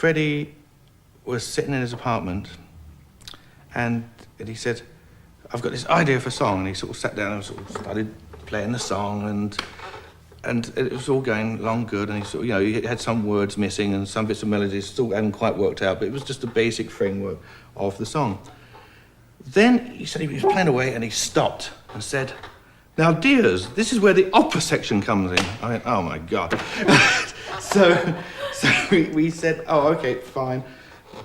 Freddie was sitting in his apartment, and he said, "I've got this idea for a song." And he sort of sat down and sort of started playing the song, and it was all going along good. And he sort of, you know, he had some words missing and some bits of melodies still hadn't quite worked out, but it was just a basic framework of the song. Then he said he was playing away, and he stopped and said, "Now, dears, this is where the opera section comes in." I went, "Oh my God!" so we said, "Oh, okay, fine.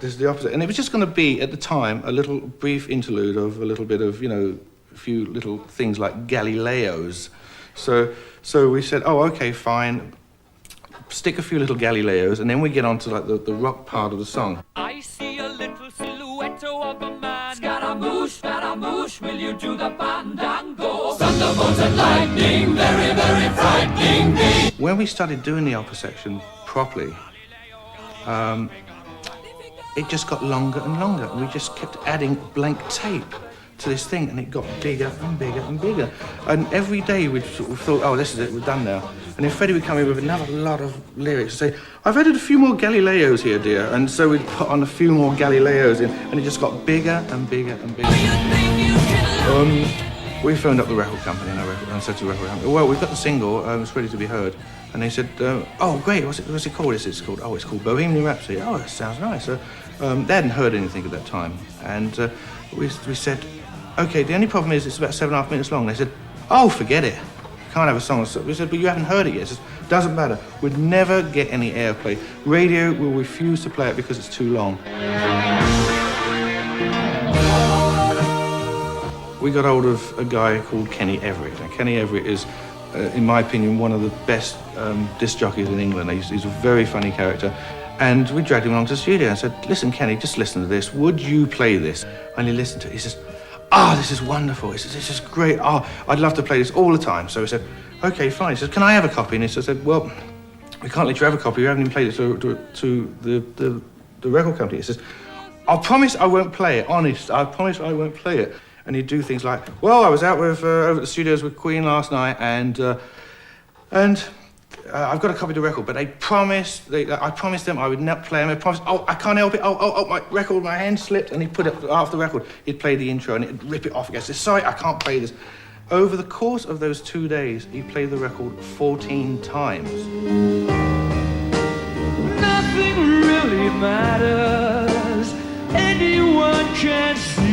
This is the opposite." And it was just going to be, at the time, a little brief interlude of a little bit of, you know, a few little things like Galileos. So we said, "Oh, okay, fine. Stick a few little Galileos, and then we get on to like the rock part of the song." I see a little silhouette of a man. Scaramouche, will you do the fandango? Thunderbolts and lightning, very, very frightening me. When we started doing the opera section properly, it just got longer and longer, and we just kept adding blank tape to this thing, and it got bigger and bigger and bigger. And every day we sort of thought, "Oh, this is it, we're done now." And then Freddie would come in with another lot of lyrics and say, "I've added a few more Galileos here, dear." And so we'd put on a few more Galileos in, and it just got bigger and bigger and bigger. We phoned up the record company and said to the record company, "Well, we've got the single, it's ready to be heard." And they said, "Oh, great, what's it called?" It's called Bohemian Rhapsody. "Oh, that sounds nice." So they hadn't heard anything at that time. And we said, "Okay, the only problem is it's about 7.5 minutes long." They said, "Oh, forget it. You can't have a song." We said, "But you haven't heard it yet." It says, "Doesn't matter. We'd never get any airplay. Radio will refuse to play it because it's too long." We got hold of a guy called Kenny Everett. Now, Kenny Everett is, in my opinion, one of the best disc jockeys in England. He's a very funny character. And we dragged him along to the studio and said, "Listen, Kenny, just listen to this. Would you play this?" And he listened to it. He says, "This is wonderful. He says, this is great. I'd love to play this all the time." So we said, "Okay, fine." He says, "Can I have a copy?" And he said, "Well, we can't let you have a copy. You haven't even played it to the record company." He says, "I'll promise I won't play it, honest. I promise I won't play it." And he'd do things like, "Well, I was out with over at the studios with Queen last night, and I've got a copy of the record, but I promised them I would not play them. I promised, I can't help it. My hand slipped," and he'd put it after the record. He'd play the intro and he'd rip it off again. He said, "Sorry, I can't play this." Over the course of those 2 days, he played the record 14 times. Nothing really matters. Anyone can see.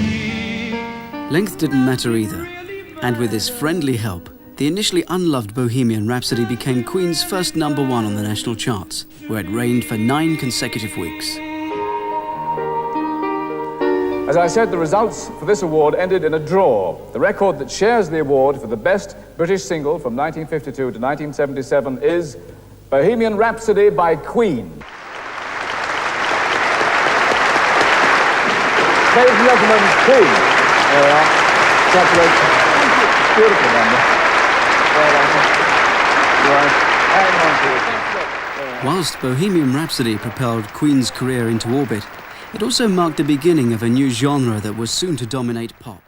Length didn't matter either, and with his friendly help, the initially unloved Bohemian Rhapsody became Queen's first #1 on the national charts, where it reigned for 9 consecutive weeks. As I said, the results for this award ended in a draw. The record that shares the award for the best British single from 1952 to 1977 is Bohemian Rhapsody by Queen. Ladies and gentlemen, Queen. There we are. Congratulations. Beautiful number. Whilst Bohemian Rhapsody propelled Queen's career into orbit, it also marked the beginning of a new genre that was soon to dominate pop.